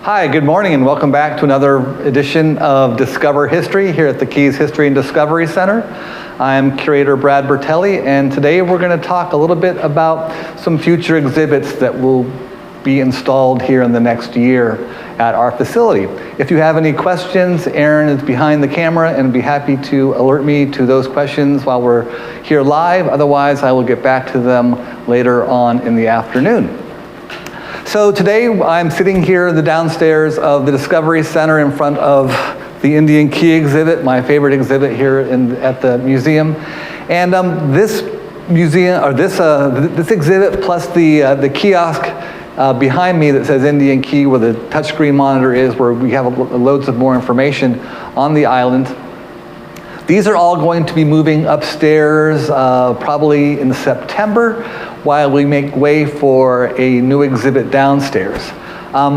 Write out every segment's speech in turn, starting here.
Hi, good morning and welcome back to another edition of Discover History here at the Keys History and Discovery Center. I'm Curator Brad Bertelli, and today we're going to talk a little bit about some future exhibits that will be installed here in the next year at our facility. If you have any questions, Aaron is behind the camera and be happy to alert me to those questions while we're here live. Otherwise, I will get back to them later on in the afternoon. So today I'm sitting here in the downstairs of the Discovery Center in front of the Indian Key exhibit, my favorite exhibit here at the museum. And this museum, or this exhibit plus the kiosk behind me that says Indian Key, where the touchscreen monitor is, where we have loads of more information on the island. These are all going to be moving upstairs probably in September, while we make way for a new exhibit downstairs.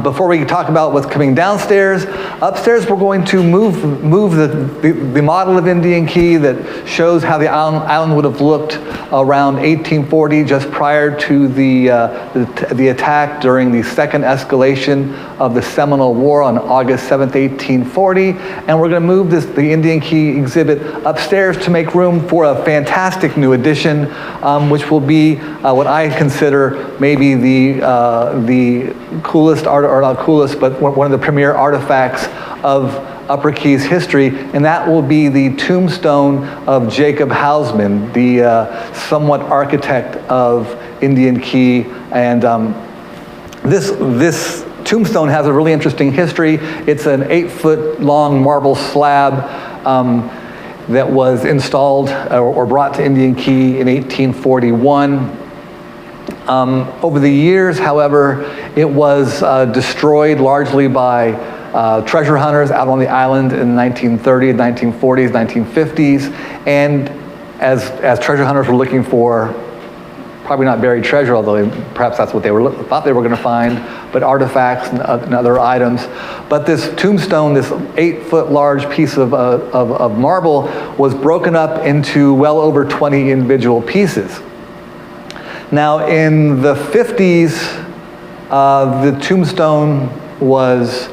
Before we talk about what's coming downstairs, upstairs we're going to move the model of Indian Key that shows how the island would have looked around 1840, just prior to the attack during the second escalation of the Seminole War on August 7th, 1840. And we're going to move the Indian Key exhibit upstairs to make room for a fantastic new addition, which will be what I consider maybe the coolest, or not coolest, but one of the premier artifacts of Upper Keys history, and that will be the tombstone of Jacob Hausman, the somewhat architect of Indian Key. And this tombstone has a really interesting history. It's an 8-foot long marble slab that was installed or brought to Indian Key in 1841. Over the years, however, it was destroyed largely by treasure hunters out on the island in the 1930s, 1940s, 1950s. And as treasure hunters were looking for, probably not buried treasure, although perhaps that's what they thought they were going to find, but artifacts and other items. But this tombstone, this 8-foot large piece of marble, was broken up into well over 20 individual pieces. Now, in the 50s, the tombstone was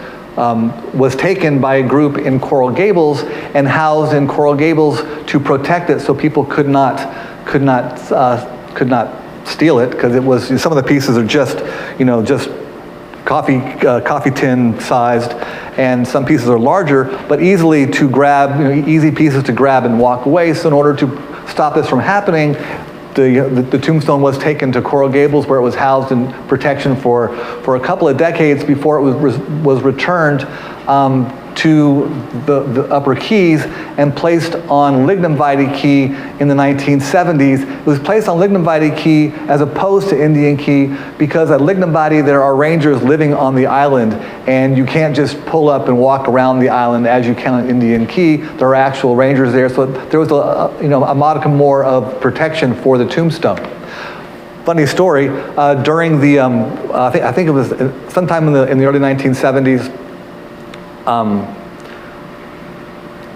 taken by a group in Coral Gables and housed in Coral Gables to protect it, so people could not steal it, because it was, some of the pieces are just coffee tin sized, and some pieces are larger, but easily to grab, easy pieces to grab and walk away. So in order to stop this from happening, the tombstone was taken to Coral Gables, where it was housed in protection for a couple of decades before it was returned to the Upper Keys and placed on Lignum Vitae Key in the 1970s. It was placed on Lignum Vitae Key as opposed to Indian Key, because at Lignum Vitae there are rangers living on the island, and you can't just pull up and walk around the island as you can on Indian Key. There are actual rangers there, so there was a modicum more of protection for the tombstone. Funny story, during the, I think it was sometime in the early 1970s,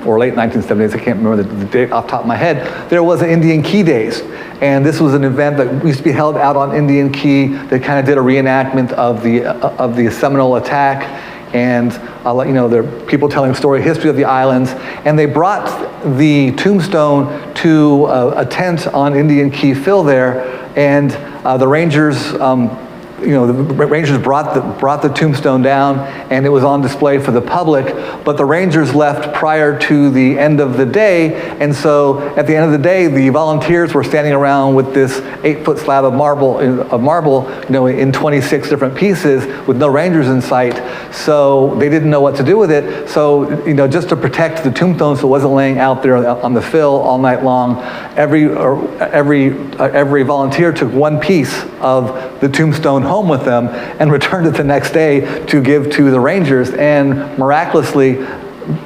or late 1970s, I can't remember the date off the top of my head, there was an Indian Key Days. And this was an event that used to be held out on Indian Key that kind of did a reenactment of the Seminole attack. And I'll let you know, there are people telling history of the islands. And they brought the tombstone to a tent on Indian Key Phil there, and the Rangers, the Rangers brought the tombstone down, and it was on display for the public, but the Rangers left prior to the end of the day, and so at the end of the day, the volunteers were standing around with this 8-foot slab of marble, in 26 different pieces with no Rangers in sight, so they didn't know what to do with it. So, just to protect the tombstone so it wasn't laying out there on the fill all night long, every volunteer took one piece of the tombstone home with them and returned it the next day to give to the Rangers, and miraculously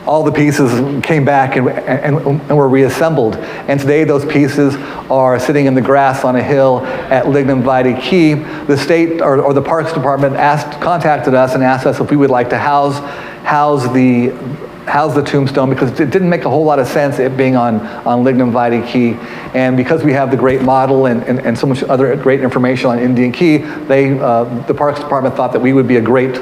all the pieces came back and were reassembled. And today those pieces are sitting in the grass on a hill at Lignum Vitae Key. The state or the Parks Department contacted us and asked us if we would like to house the tombstone, because it didn't make a whole lot of sense it being on Lignum Vitae Key. And because we have the great model and so much other great information on Indian Key, the Parks Department thought that we would be a great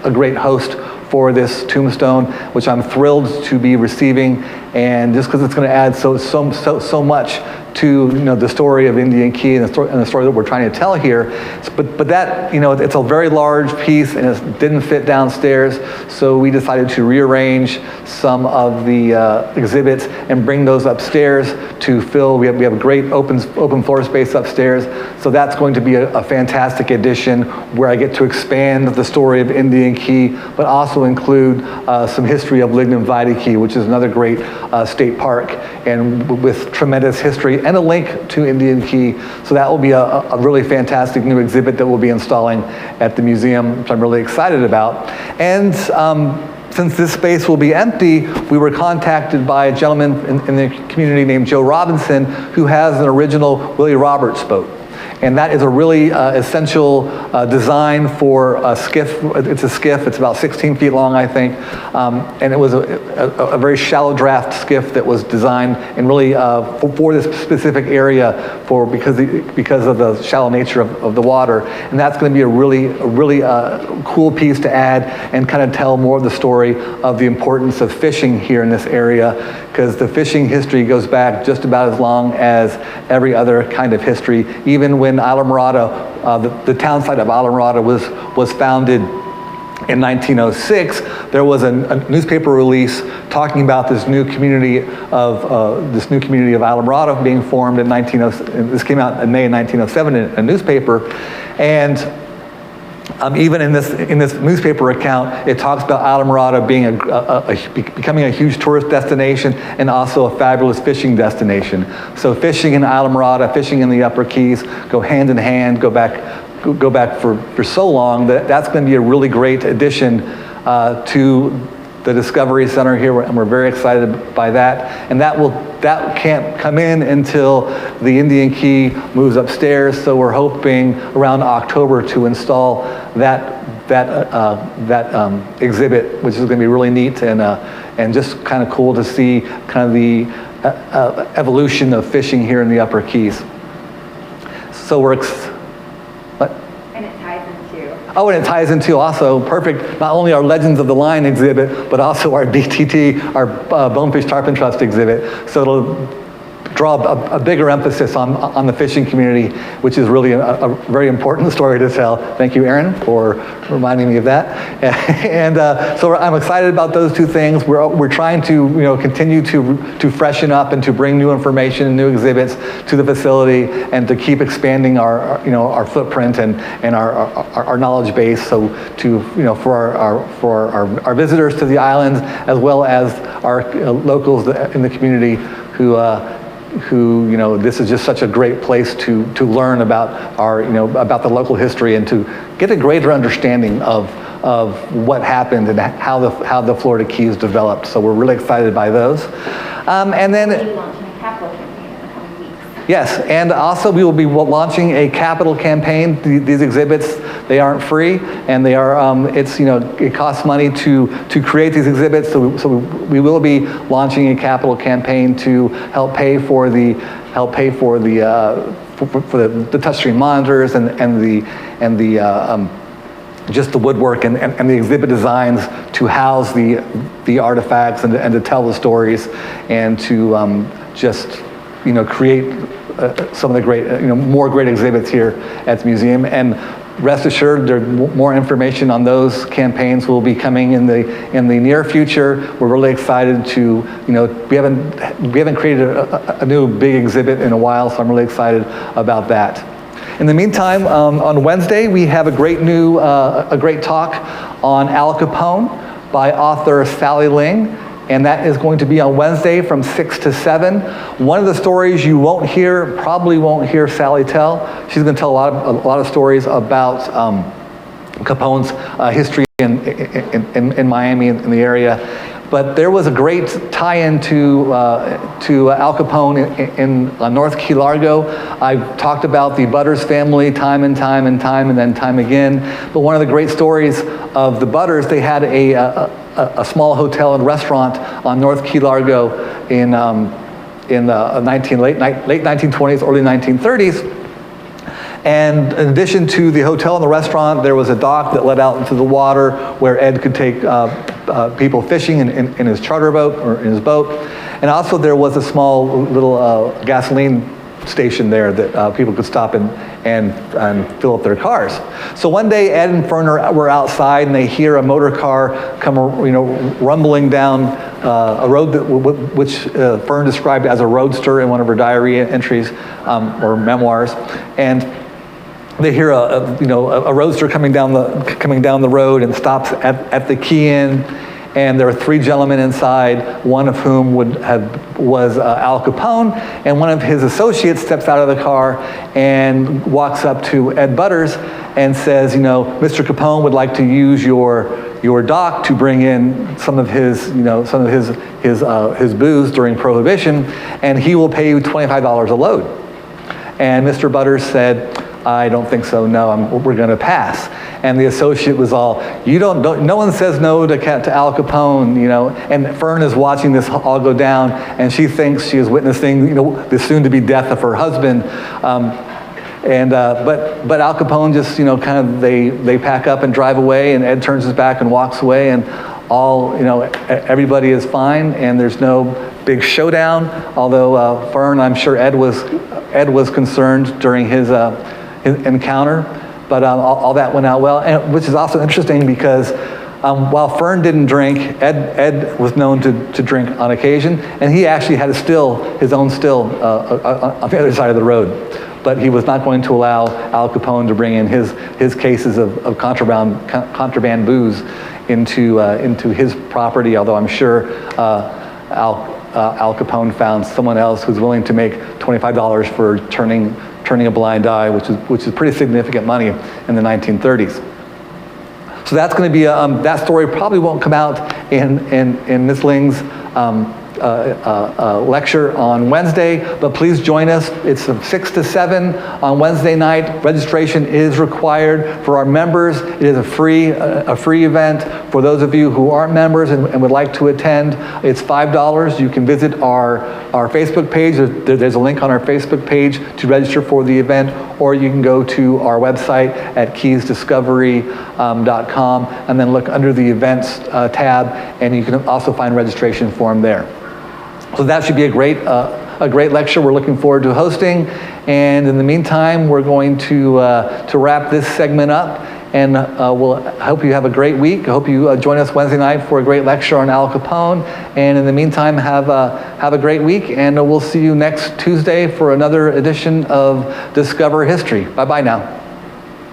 a great host for this tombstone, which I'm thrilled to be receiving, and just because it's going to add so much to the story of Indian Key and the story that we're trying to tell here. But that it's a very large piece and it didn't fit downstairs, so we decided to rearrange some of the exhibits and bring those upstairs to fill. We have a great open floor space upstairs, so that's going to be a fantastic addition where I get to expand the story of Indian Key, but also include some history of Lignum Vitae Key, which is another great state park and with tremendous history and a link to Indian Key. So that will be a really fantastic new exhibit that we'll be installing at the museum, which I'm really excited about. And since this space will be empty, we were contacted by a gentleman in the community named Joe Robinson, who has an original Willie Roberts boat. And that is a really essential design for a skiff. It's a skiff, it's about 16 feet long, I think. And it was a very shallow draft skiff that was designed and really for this specific area because of the shallow nature of the water. And that's going to be a really cool piece to add and kind of tell more of the story of the importance of fishing here in this area, because the fishing history goes back just about as long as every other kind of history. Even when Islamorada, the town site of Islamorada was founded in 1906, there was a newspaper release talking about this new community of Islamorada being formed in 1907. This came out in May of 1907 in a newspaper, and even in this newspaper account, it talks about Islamorada being becoming a huge tourist destination and also a fabulous fishing destination. So fishing in Islamorada, fishing in the Upper Keys go hand in hand, go back for so long that that's going to be a really great addition to the Discovery Center here, and we're very excited by that. And that can't come in until the Indian Key moves upstairs, so we're hoping around October to install that exhibit, which is going to be really neat and just kind of cool to see kind of the evolution of fishing here in the Upper Keys. So Oh, and it ties into also perfect, not only our Legends of the Line exhibit, but also our BTT, our Bonefish Tarpon Trust exhibit. So it'll draw a bigger emphasis on the fishing community, which is really a very important story to tell. Thank you, Aaron, for reminding me of that. And so I'm excited about those two things. We're trying to continue to freshen up and to bring new information and new exhibits to the facility and to keep expanding our footprint and our knowledge base. So for our visitors to the islands, as well as our locals in the community who this is just such a great place to learn about about the local history and to get a greater understanding of what happened and how the Florida Keys developed. So we're really excited by those. And then launching a capital campaign in the coming weeks. Yes, and also we will be launching a capital campaign. These exhibits, they aren't free, and they are it costs money to create these exhibits. So we will be launching a capital campaign to help pay for the touchscreen monitors and just the woodwork and the exhibit designs to house the artifacts and to tell the stories and to just create some of the great more great exhibits here at the museum. And rest assured, more information on those campaigns will be coming in the near future. We're really excited to we haven't created a new big exhibit in a while, so I'm really excited about that. In the meantime, on Wednesday we have a great talk on Al Capone by author Sally Ling, and that is going to be on Wednesday from 6 to 7. One of the stories you probably won't hear Sally tell. She's going to tell a lot of stories about Capone's history in Miami and in the area. But there was a great tie-in to Al Capone in North Key Largo. I've talked about the Butters family time and time again. But one of the great stories of the Butters, they had a small hotel and restaurant on North Key Largo in the late 1920s, early 1930s. And in addition to the hotel and the restaurant, there was a dock that led out into the water where Ed could take people fishing in his charter boat or in his boat. And also there was a small little gasoline station there that people could stop and fill up their cars. So one day Ed and Fern were outside and they hear a motor car come, rumbling down a road which Fern described as a roadster in one of her diary entries or memoirs. And they hear a roadster coming down the road and stops at the Key Inn, and there are 3 gentlemen inside, one of whom was Al Capone, and one of his associates steps out of the car and walks up to Ed Butters and says, Mr. Capone would like to use your dock to bring in some of his booze during Prohibition, and he will pay you $25 a load. And Mr. Butters said, I don't think so, no, we're gonna pass. And the associate was all, no one says no to Al Capone, and Fern is watching this all go down, and she thinks she is witnessing, the soon-to-be death of her husband. But Al Capone just, they pack up and drive away, and Ed turns his back and walks away, and everybody is fine, and there's no big showdown, although Fern, I'm sure Ed was concerned during his encounter, but all that went out well, and which is also interesting because while Fern didn't drink, Ed was known to drink on occasion, and he actually had his own still on the other side of the road. But he was not going to allow Al Capone to bring in his cases of contraband booze into his property, although I'm sure Al Capone found someone else who's willing to make $25 for turning a blind eye, which is pretty significant money in the 1930s. So that's going to be that story probably won't come out in Ms. Ling's lecture on Wednesday, but please join us. It's from 6 to 7 on Wednesday night. Registration is required for our members. It is a free event. For those of you who aren't members and would like to attend, it's $5. You can visit our Facebook page. There's a link on our Facebook page to register for the event, or you can go to our website at keysdiscovery.com and then look under the events tab, and you can also find registration form there. So that should be a great lecture we're looking forward to hosting. And in the meantime, we're going to wrap this segment up, and I hope you have a great week. I hope you join us Wednesday night for a great lecture on Al Capone. And in the meantime, have a great week, and we'll see you next Tuesday for another edition of Discover History. Bye-bye now.